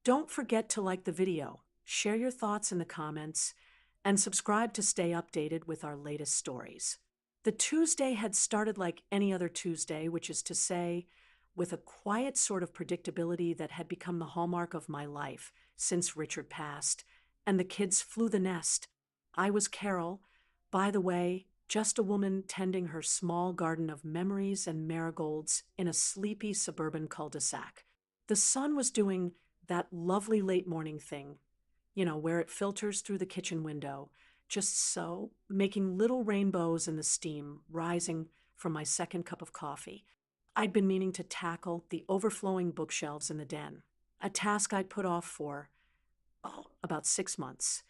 Don't forget to like the video, share your thoughts in the comments, and subscribe to stay updated with our latest stories. The Tuesday had started like any other Tuesday, which is to say, with a quiet sort of predictability that had become the hallmark of my life since Richard passed, and the kids flew the nest. I was Carol, by the way, just a woman tending her small garden of memories and marigolds in a sleepy suburban cul-de-sac. The sun was doing that lovely late morning thing, where it filters through the kitchen window, just so, making little rainbows in the steam rising from my second cup of coffee. I'd been meaning to tackle the overflowing bookshelves in the den, a task I'd put off for, about 6 months,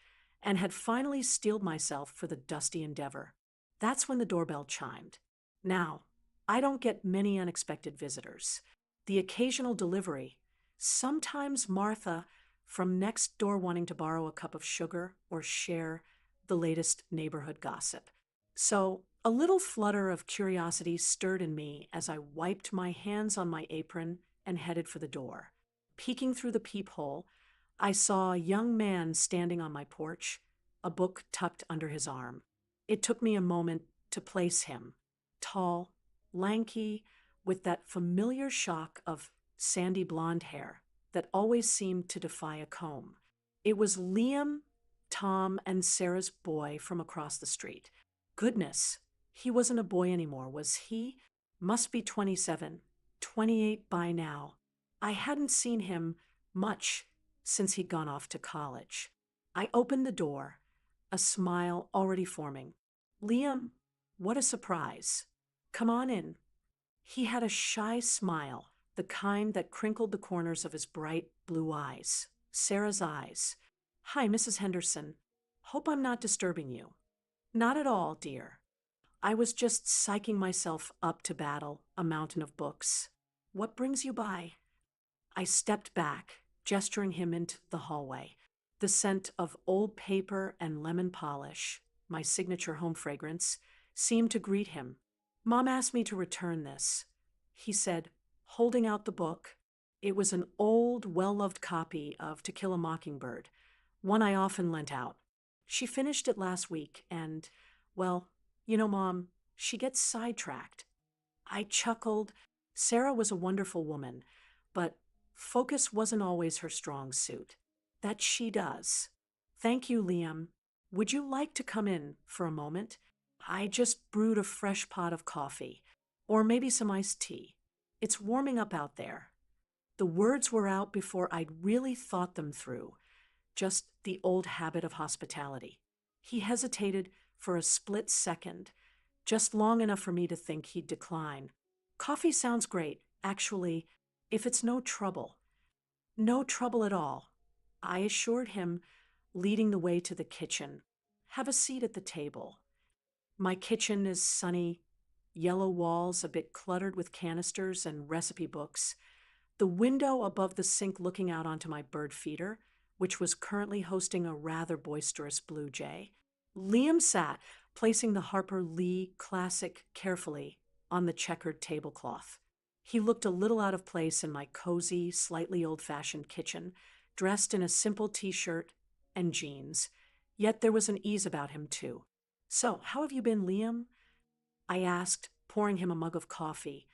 and had finally steeled myself for the dusty endeavor. That's when the doorbell chimed. Now, I don't get many unexpected visitors. The occasional delivery, sometimes Martha from next door wanting to borrow a cup of sugar or share the latest neighborhood gossip. So, a little flutter of curiosity stirred in me as I wiped my hands on my apron and headed for the door. Peeking through the peephole, I saw a young man standing on my porch, a book tucked under his arm. It took me a moment to place him. Tall, lanky, with that familiar shock of sandy blonde hair that always seemed to defy a comb. It was Liam, Tom, and Sarah's boy from across the street. Goodness, he wasn't a boy anymore, was he? Must be 27, 28 by now. I hadn't seen him much since he'd gone off to college. I opened the door, a smile already forming. Liam, what a surprise. Come on in. He had a shy smile, the kind that crinkled the corners of his bright blue eyes. Sarah's eyes. Hi, Mrs. Henderson. Hope I'm not disturbing you. Not at all, dear. I was just psyching myself up to battle a mountain of books. What brings you by? I stepped back, gesturing him into the hallway. The scent of old paper and lemon polish, my signature home fragrance, seemed to greet him. Mom asked me to return this, he said, holding out the book. It was an old, well-loved copy of To Kill a Mockingbird, one I often lent out. She finished it last week and, well, Mom, she gets sidetracked. I chuckled. Sarah was a wonderful woman, but focus wasn't always her strong suit. That she does. Thank you, Liam. Would you like to come in for a moment? I just brewed a fresh pot of coffee, or maybe some iced tea. It's warming up out there. The words were out before I'd really thought them through, just the old habit of hospitality. He hesitated for a split second, just long enough for me to think he'd decline. Coffee sounds great, actually, if it's no trouble. No trouble at all, I assured him, leading the way to the kitchen. Have a seat at the table. My kitchen is sunny, yellow walls a bit cluttered with canisters and recipe books. The window above the sink looking out onto my bird feeder, which was currently hosting a rather boisterous blue jay. Liam sat, placing the Harper Lee classic carefully on the checkered tablecloth. He looked a little out of place in my cozy, slightly old-fashioned kitchen, dressed in a simple t-shirt and jeans. Yet there was an ease about him, too. So, how have you been, Liam? I asked, pouring him a mug of coffee,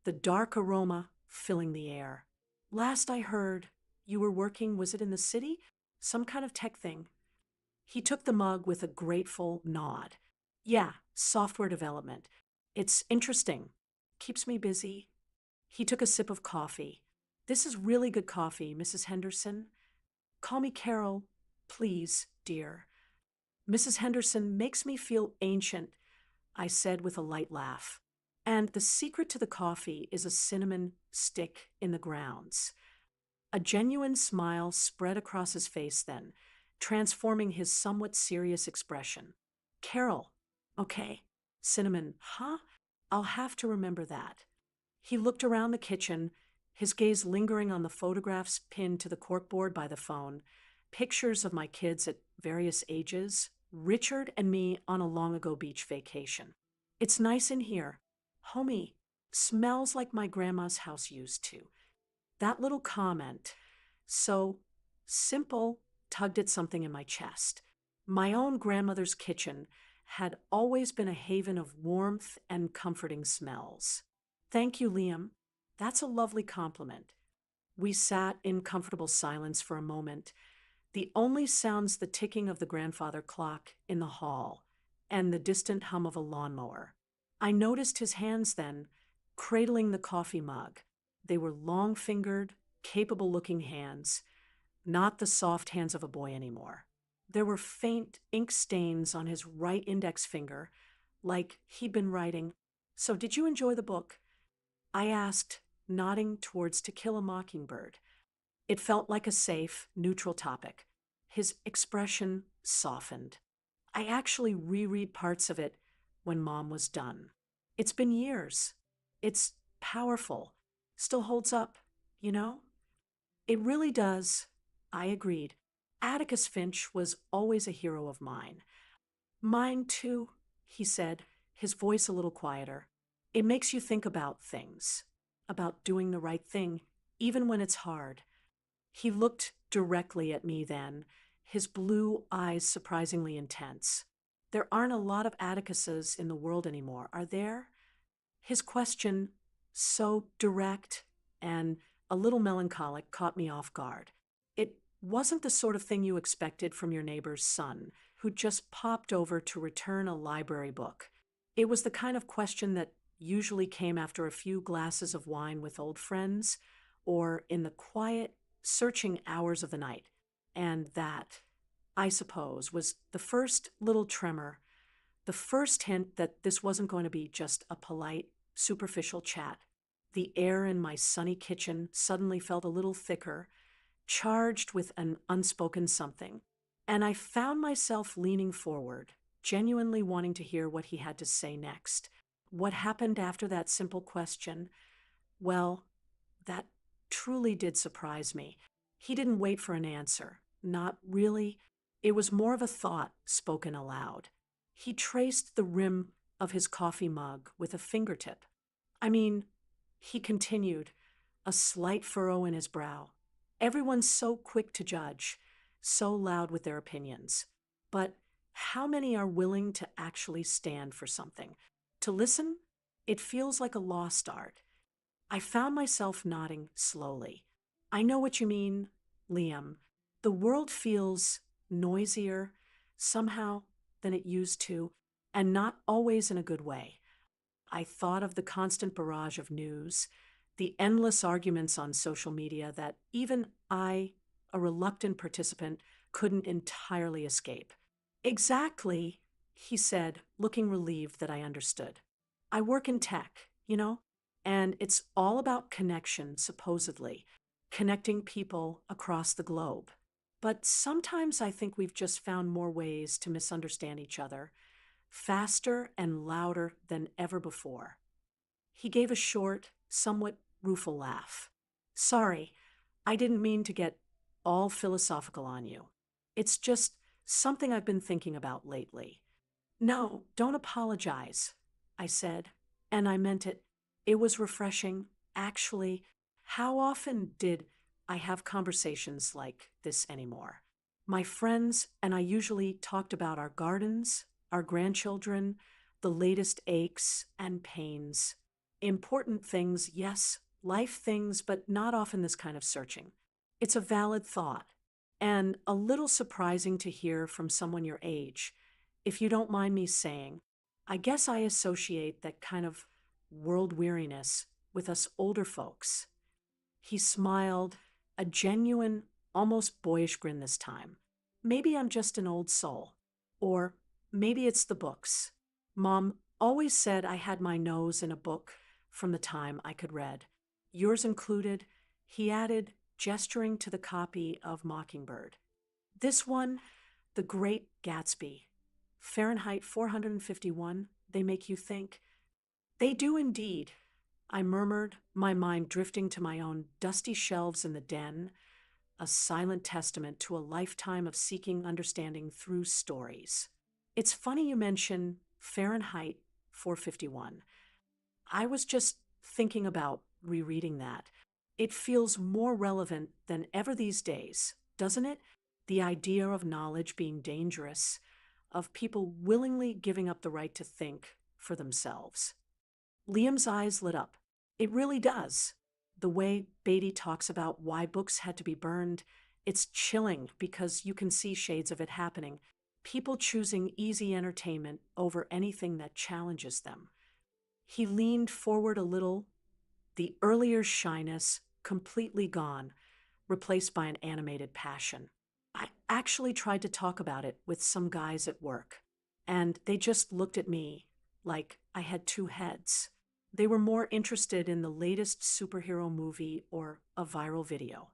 the dark aroma filling the air. Last I heard, you were working, was it in the city? Some kind of tech thing. He took the mug with a grateful nod. Yeah, software development. It's interesting. Keeps me busy. He took a sip of coffee. This is really good coffee, Mrs. Henderson. Call me Carol, please, dear. Mrs. Henderson makes me feel ancient, I said with a light laugh. And the secret to the coffee is a cinnamon stick in the grounds. A genuine smile spread across his face then, transforming his somewhat serious expression. Carol, okay. Cinnamon, huh? I'll have to remember that. He looked around the kitchen, his gaze lingering on the photographs pinned to the corkboard by the phone, pictures of my kids at various ages, Richard and me on a long-ago beach vacation. It's nice in here. Homey, smells like my grandma's house used to. That little comment, so simple tugged at something in my chest. My own grandmother's kitchen had always been a haven of warmth and comforting smells. Thank you, Liam. That's a lovely compliment. We sat in comfortable silence for a moment, the only sounds the ticking of the grandfather clock in the hall and the distant hum of a lawnmower. I noticed his hands then, cradling the coffee mug. They were long fingered, capable looking hands, not the soft hands of a boy anymore. There were faint ink stains on his right index finger, like he'd been writing. So, did you enjoy the book? I asked, nodding towards To Kill a Mockingbird. It felt like a safe, neutral topic. His expression softened. I actually reread parts of it when Mom was done. It's been years. It's powerful. Still holds up, you know? It really does. I agreed. Atticus Finch was always a hero of mine. Mine too, he said, his voice a little quieter. It makes you think about things, about doing the right thing, even when it's hard. He looked directly at me then, his blue eyes surprisingly intense. There aren't a lot of Atticuses in the world anymore, are there? His question, so direct and a little melancholic, caught me off guard. It wasn't the sort of thing you expected from your neighbor's son, who just popped over to return a library book. It was the kind of question that usually came after a few glasses of wine with old friends, or in the quiet, searching hours of the night. And that, I suppose, was the first little tremor, the first hint that this wasn't going to be just a polite, superficial chat. The air in my sunny kitchen suddenly felt a little thicker, charged with an unspoken something, and I found myself leaning forward, genuinely wanting to hear what he had to say next. What happened after that simple question? Well, that truly did surprise me. He didn't wait for an answer. Not really. It was more of a thought spoken aloud. He traced the rim of his coffee mug with a fingertip. I mean, he continued, a slight furrow in his brow. Everyone's so quick to judge, so loud with their opinions. But how many are willing to actually stand for something? To listen? It feels like a lost art. I found myself nodding slowly. I know what you mean, Liam. The world feels noisier, somehow, than it used to, and not always in a good way. I thought of the constant barrage of news, the endless arguments on social media that even I, a reluctant participant, couldn't entirely escape. Exactly, he said, looking relieved that I understood. I work in tech, and it's all about connection, supposedly, connecting people across the globe. But sometimes I think we've just found more ways to misunderstand each other, faster and louder than ever before. He gave a short, somewhat rueful laugh. Sorry, I didn't mean to get all philosophical on you. It's just something I've been thinking about lately. No, don't apologize, I said, and I meant it. It was refreshing. Actually, how often did I have conversations like this anymore? My friends and I usually talked about our gardens, our grandchildren, the latest aches and pains. Important things, yes, life things, but not often this kind of searching. It's a valid thought, and a little surprising to hear from someone your age. If you don't mind me saying, I guess I associate that kind of world weariness with us older folks. He smiled, a genuine, almost boyish grin this time. Maybe I'm just an old soul. Or maybe it's the books. Mom always said I had my nose in a book from the time I could read. Yours included, he added, gesturing to the copy of Mockingbird. This one, The Great Gatsby. Fahrenheit 451, they make you think. They do indeed, I murmured, my mind drifting to my own dusty shelves in the den, a silent testament to a lifetime of seeking understanding through stories. It's funny you mention Fahrenheit 451. I was just thinking about rereading that. It feels more relevant than ever these days, doesn't it? The idea of knowledge being dangerous, of people willingly giving up the right to think for themselves. Liam's eyes lit up. It really does. The way Beatty talks about why books had to be burned, it's chilling because you can see shades of it happening. People choosing easy entertainment over anything that challenges them. He leaned forward a little, the earlier shyness completely gone, replaced by an animated passion. I actually tried to talk about it with some guys at work, and they just looked at me like I had two heads. They were more interested in the latest superhero movie or a viral video.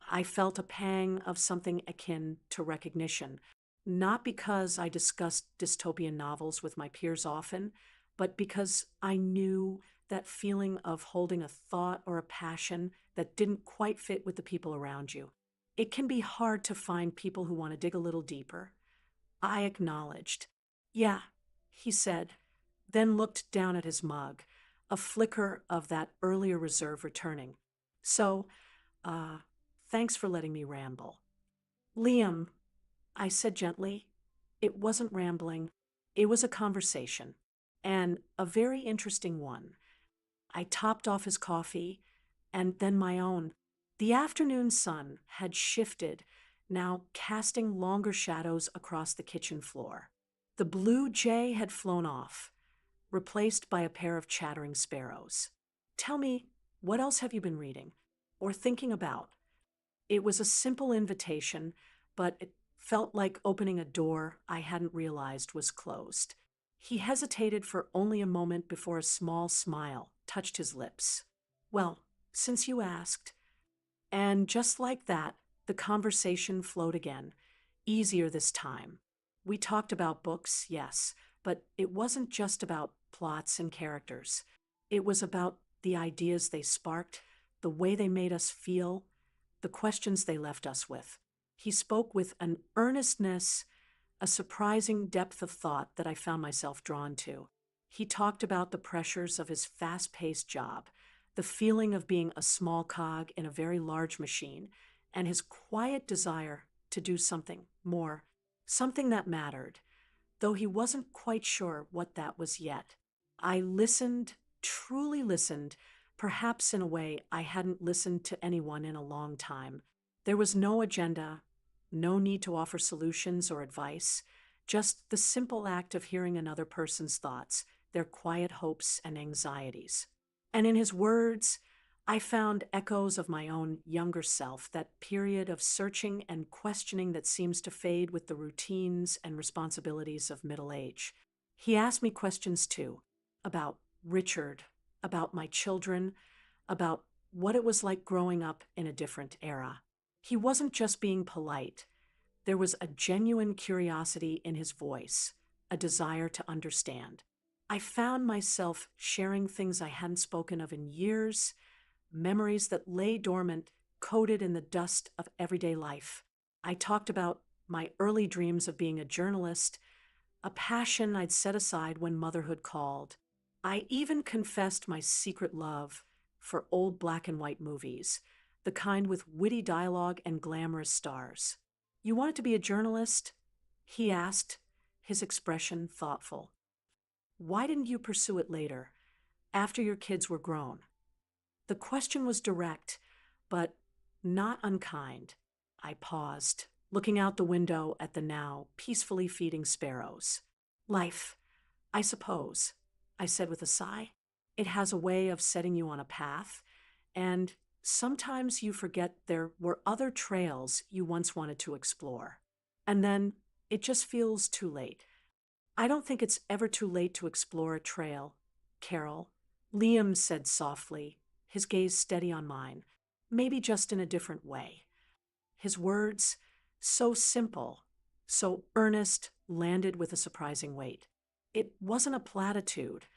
I felt a pang of something akin to recognition, not because I discussed dystopian novels with my peers often, but because I knew that feeling of holding a thought or a passion that didn't quite fit with the people around you. It can be hard to find people who want to dig a little deeper. I acknowledged. Yeah, he said, then looked down at his mug, a flicker of that earlier reserve returning. So, uh, thanks for letting me ramble. Liam, I said gently, it wasn't rambling. It was a conversation, and a very interesting one. I topped off his coffee, and then my own. The afternoon sun had shifted, now casting longer shadows across the kitchen floor. The blue jay had flown off, replaced by a pair of chattering sparrows. Tell me, what else have you been reading or thinking about? It was a simple invitation, but it felt like opening a door I hadn't realized was closed. He hesitated for only a moment before a small smile touched his lips. Well, since you asked. And just like that, the conversation flowed again, easier this time. We talked about books, yes, but it wasn't just about plots and characters. It was about the ideas they sparked, the way they made us feel, the questions they left us with. He spoke with an earnestness, a surprising depth of thought that I found myself drawn to. He talked about the pressures of his fast paced job, the feeling of being a small cog in a very large machine, and his quiet desire to do something more, something that mattered, though he wasn't quite sure what that was yet. I listened, truly listened, perhaps in a way I hadn't listened to anyone in a long time. There was no agenda, no need to offer solutions or advice, just the simple act of hearing another person's thoughts, their quiet hopes and anxieties. And in his words, I found echoes of my own younger self, that period of searching and questioning that seems to fade with the routines and responsibilities of middle age. He asked me questions too, about Richard, about my children, about what it was like growing up in a different era. He wasn't just being polite. There was a genuine curiosity in his voice, a desire to understand. I found myself sharing things I hadn't spoken of in years, memories that lay dormant, coated in the dust of everyday life. I talked about my early dreams of being a journalist, a passion I'd set aside when motherhood called. I even confessed my secret love for old black and white movies, the kind with witty dialogue and glamorous stars. You wanted to be a journalist? He asked, his expression thoughtful. Why didn't you pursue it later, after your kids were grown? The question was direct, but not unkind. I paused, looking out the window at the now peacefully feeding sparrows. Life, I suppose, I said with a sigh. It has a way of setting you on a path, and sometimes you forget there were other trails you once wanted to explore. And then it just feels too late. I don't think it's ever too late to explore a trail, Carol, Liam said softly, his gaze steady on mine, maybe just in a different way. His words, so simple, so earnest, landed with a surprising weight. It wasn't a platitude.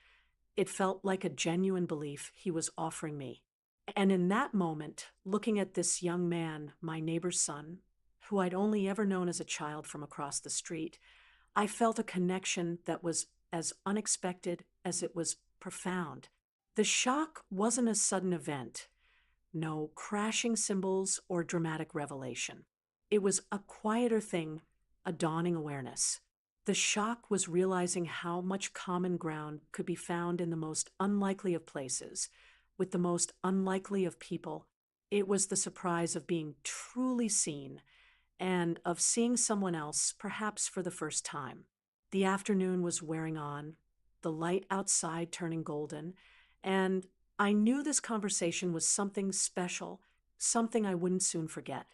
It felt like a genuine belief he was offering me. And in that moment, looking at this young man, my neighbor's son, who I'd only ever known as a child from across the street, I felt a connection that was as unexpected as it was profound. The shock wasn't a sudden event. No crashing cymbals or dramatic revelation. It was a quieter thing, a dawning awareness. The shock was realizing how much common ground could be found in the most unlikely of places, with the most unlikely of people. It was the surprise of being truly seen and of seeing someone else, perhaps for the first time. The afternoon was wearing on, the light outside turning golden, and I knew this conversation was something special, something I wouldn't soon forget.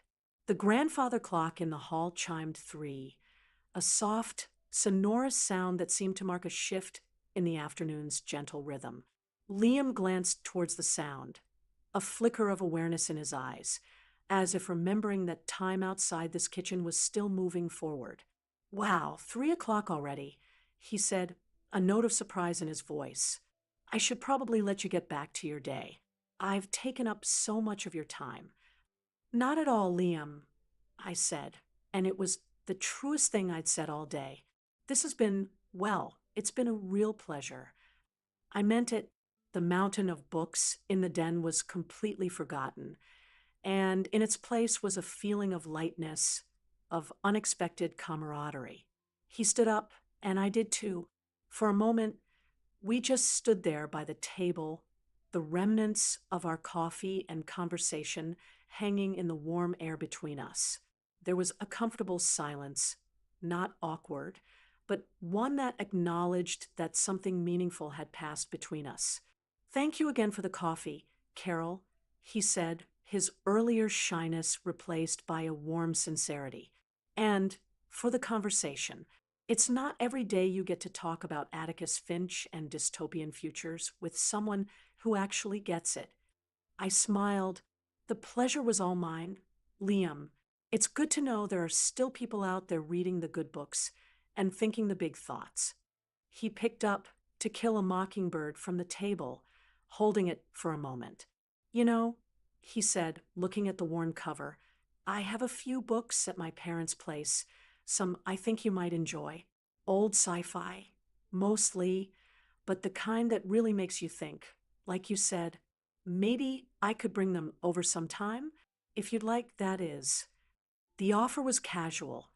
The grandfather clock in the hall chimed 3, a soft, sonorous sound that seemed to mark a shift in the afternoon's gentle rhythm. Liam glanced towards the sound, a flicker of awareness in his eyes, as if remembering that time outside this kitchen was still moving forward. Wow, 3 o'clock already, he said, a note of surprise in his voice. I should probably let you get back to your day. I've taken up so much of your time. Not at all, Liam, I said, and it was the truest thing I'd said all day. This has been, well, it's been a real pleasure. I meant it. The mountain of books in the den was completely forgotten, and in its place was a feeling of lightness, of unexpected camaraderie. He stood up, and I did too. For a moment, we just stood there by the table, the remnants of our coffee and conversation hanging in the warm air between us. There was a comfortable silence, not awkward, but one that acknowledged that something meaningful had passed between us. Thank you again for the coffee, Carol, he said, his earlier shyness replaced by a warm sincerity. And for the conversation. It's not every day you get to talk about Atticus Finch and dystopian futures with someone who actually gets it. I smiled. The pleasure was all mine. Liam, it's good to know there are still people out there reading the good books and thinking the big thoughts. He picked up To Kill a Mockingbird from the table, holding it for a moment. You know, he said, looking at the worn cover, I have a few books at my parents' place, some I think you might enjoy. Old sci-fi, mostly, but the kind that really makes you think. Like you said, maybe I could bring them over sometime, if you'd like, that is. The offer was casual,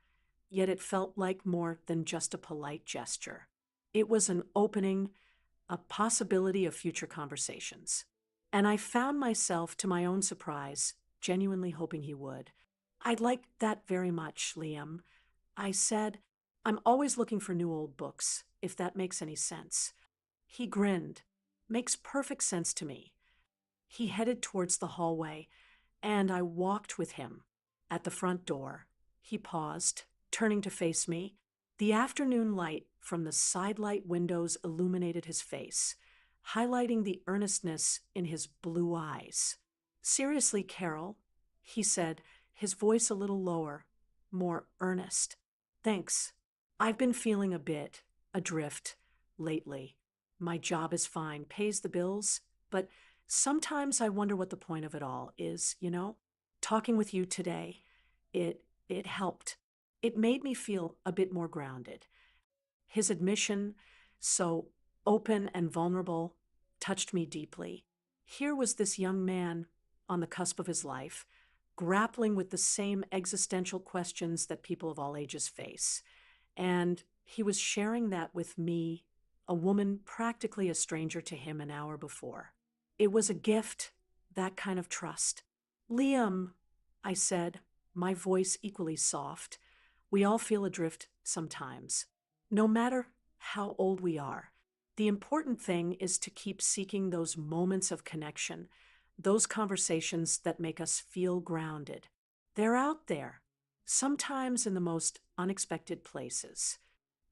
yet it felt like more than just a polite gesture. It was an opening, a possibility of future conversations. And I found myself, to my own surprise, genuinely hoping he would. I'd like that very much, Liam. I said, I'm always looking for new old books, if that makes any sense. He grinned. Makes perfect sense to me. He headed towards the hallway, and I walked with him. At the front door, he paused, turning to face me. The afternoon light from the sidelight windows illuminated his face, highlighting the earnestness in his blue eyes. Seriously, Carol, he said, his voice a little lower, more earnest. Thanks. I've been feeling a bit adrift lately. My job is fine, pays the bills, but sometimes I wonder what the point of it all is, you know? Talking with you today, it helped. It made me feel a bit more grounded. His admission, so open and vulnerable, touched me deeply. Here was this young man on the cusp of his life, grappling with the same existential questions that people of all ages face. And he was sharing that with me, a woman practically a stranger to him an hour before. It was a gift, that kind of trust. Liam, I said, my voice equally soft. We all feel adrift sometimes. No matter how old we are, the important thing is to keep seeking those moments of connection, those conversations that make us feel grounded. They're out there, sometimes in the most unexpected places.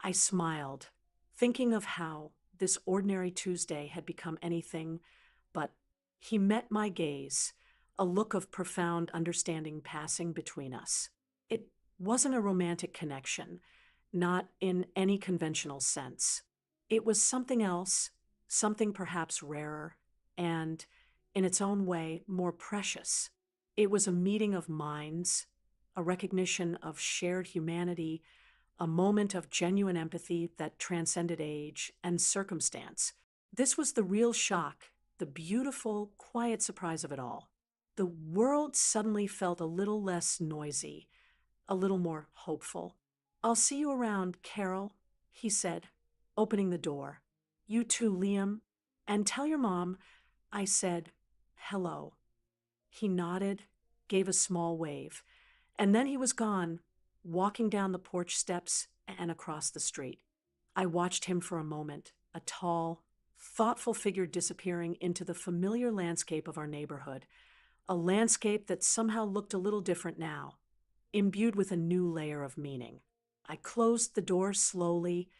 I smiled, thinking of how this ordinary Tuesday had become anything but. He met my gaze, a look of profound understanding passing between us. It wasn't a romantic connection, not in any conventional sense. It was something else, something perhaps rarer, and, in its own way, more precious. It was a meeting of minds, a recognition of shared humanity, a moment of genuine empathy that transcended age and circumstance. This was the real shock, the beautiful, quiet surprise of it all. The world suddenly felt a little less noisy, a little more hopeful. "I'll see you around, Carol," he said, opening the door. "You too, Liam. And tell your mom I said hello." He nodded, gave a small wave, and then he was gone, walking down the porch steps and across the street. I watched him for a moment, a tall, thoughtful figure disappearing into the familiar landscape of our neighborhood, a landscape that somehow looked a little different now, imbued with a new layer of meaning. I closed the door slowly,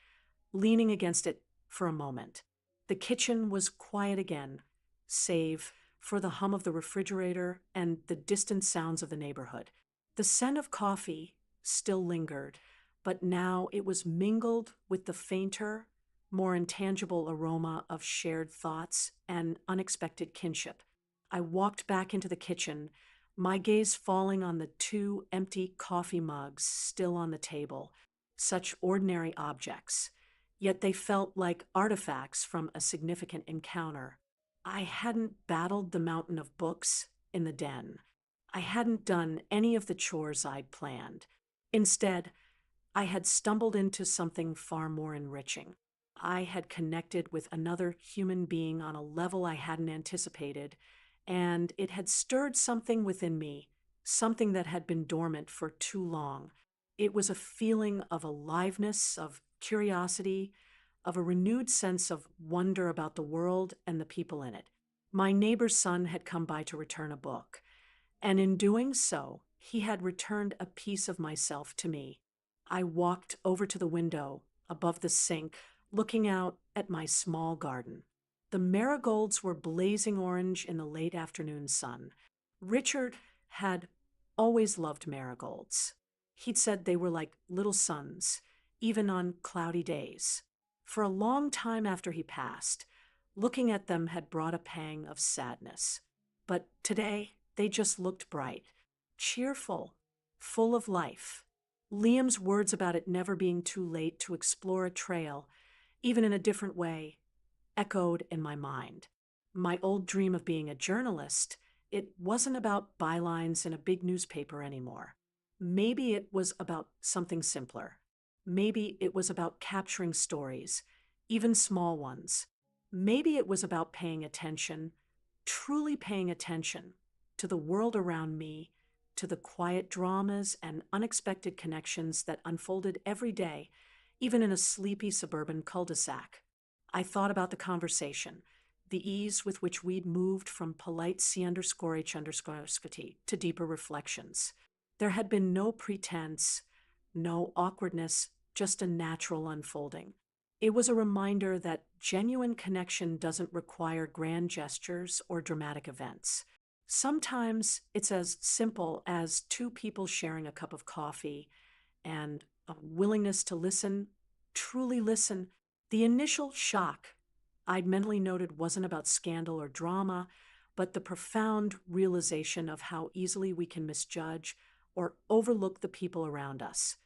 leaning against it for a moment. The kitchen was quiet again, save for the hum of the refrigerator and the distant sounds of the neighborhood. The scent of coffee still lingered, but now it was mingled with the fainter, more intangible aroma of shared thoughts and unexpected kinship. I walked back into the kitchen, my gaze falling on the two empty coffee mugs still on the table, such ordinary objects. Yet they felt like artifacts from a significant encounter. I hadn't battled the mountain of books in the den. I hadn't done any of the chores I'd planned. Instead, I had stumbled into something far more enriching. I had connected with another human being on a level I hadn't anticipated, and it had stirred something within me, something that had been dormant for too long. It was a feeling of aliveness, of curiosity, of a renewed sense of wonder about the world and the people in it. My neighbor's son had come by to return a book, and in doing so, he had returned a piece of myself to me. I walked over to the window above the sink, looking out at my small garden. The marigolds were blazing orange in the late afternoon sun. Richard had always loved marigolds. He'd said they were like little suns, even on cloudy days. For a long time after he passed, looking at them had brought a pang of sadness. But today, they just looked bright, cheerful, full of life. Liam's words about it never being too late to explore a trail, even in a different way, echoed in my mind. My old dream of being a journalist, it wasn't about bylines in a big newspaper anymore. Maybe it was about something simpler. Maybe it was about capturing stories, even small ones. Maybe it was about paying attention, truly paying attention to the world around me, to the quiet dramas and unexpected connections that unfolded every day, even in a sleepy suburban cul-de-sac. I thought about the conversation, the ease with which we'd moved from polite C_H_T to deeper reflections. There had been no pretense, no awkwardness, just a natural unfolding. It was a reminder that genuine connection doesn't require grand gestures or dramatic events. Sometimes it's as simple as two people sharing a cup of coffee and a willingness to listen, truly listen. The initial shock I'd mentally noted wasn't about scandal or drama, but the profound realization of how easily we can misjudge or overlook the people around us,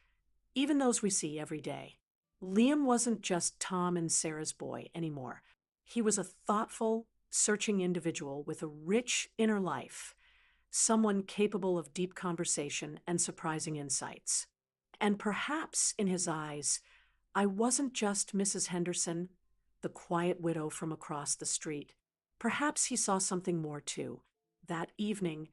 even those we see every day. Liam wasn't just Tom and Sarah's boy anymore. He was a thoughtful, searching individual with a rich inner life, someone capable of deep conversation and surprising insights. And perhaps in his eyes, I wasn't just Mrs. Henderson, the quiet widow from across the street. Perhaps he saw something more too. That evening,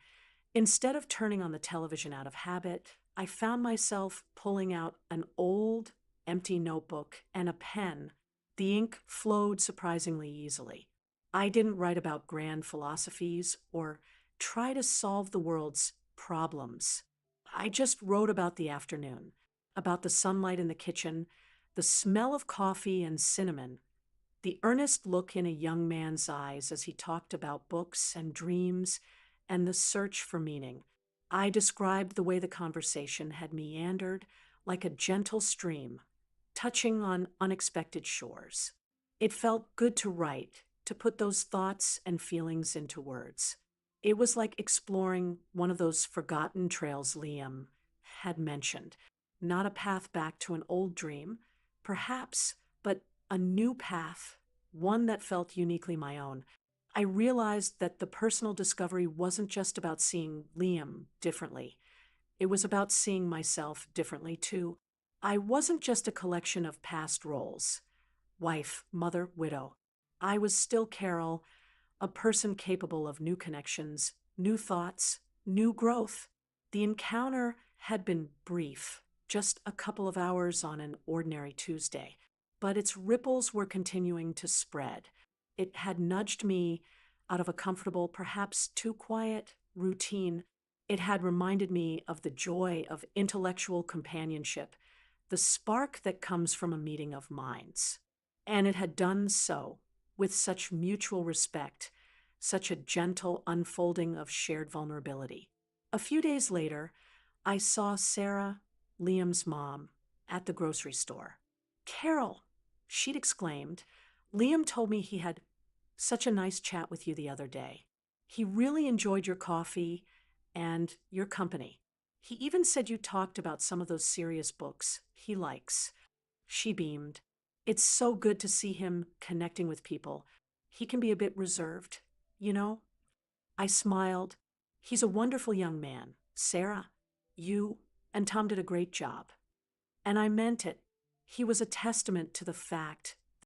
instead of turning on the television out of habit, I found myself pulling out an old, empty notebook and a pen. The ink flowed surprisingly easily. I didn't write about grand philosophies or try to solve the world's problems. I just wrote about the afternoon, about the sunlight in the kitchen, the smell of coffee and cinnamon, the earnest look in a young man's eyes as he talked about books and dreams and the search for meaning. I described the way the conversation had meandered like a gentle stream, touching on unexpected shores. It felt good to write, to put those thoughts and feelings into words. It was like exploring one of those forgotten trails Liam had mentioned. Not a path back to an old dream, perhaps, but a new path, one that felt uniquely my own. I realized that the personal discovery wasn't just about seeing Liam differently. It was about seeing myself differently too. I wasn't just a collection of past roles: wife, mother, widow. I was still Carol, a person capable of new connections, new thoughts, new growth. The encounter had been brief, just a couple of hours on an ordinary Tuesday, but its ripples were continuing to spread. It had nudged me out of a comfortable, perhaps too quiet, routine. It had reminded me of the joy of intellectual companionship, the spark that comes from a meeting of minds. And it had done so with such mutual respect, such a gentle unfolding of shared vulnerability. A few days later, I saw Sarah, Liam's mom, at the grocery store. "Carol," she'd exclaimed, "Liam told me he had such a nice chat with you the other day. He really enjoyed your coffee and your company. He even said you talked about some of those serious books he likes." She beamed. "It's so good to see him connecting with people. He can be a bit reserved, you know?" I smiled. "He's a wonderful young man. Sarah, you and Tom did a great job." And I meant it. He was a testament to the fact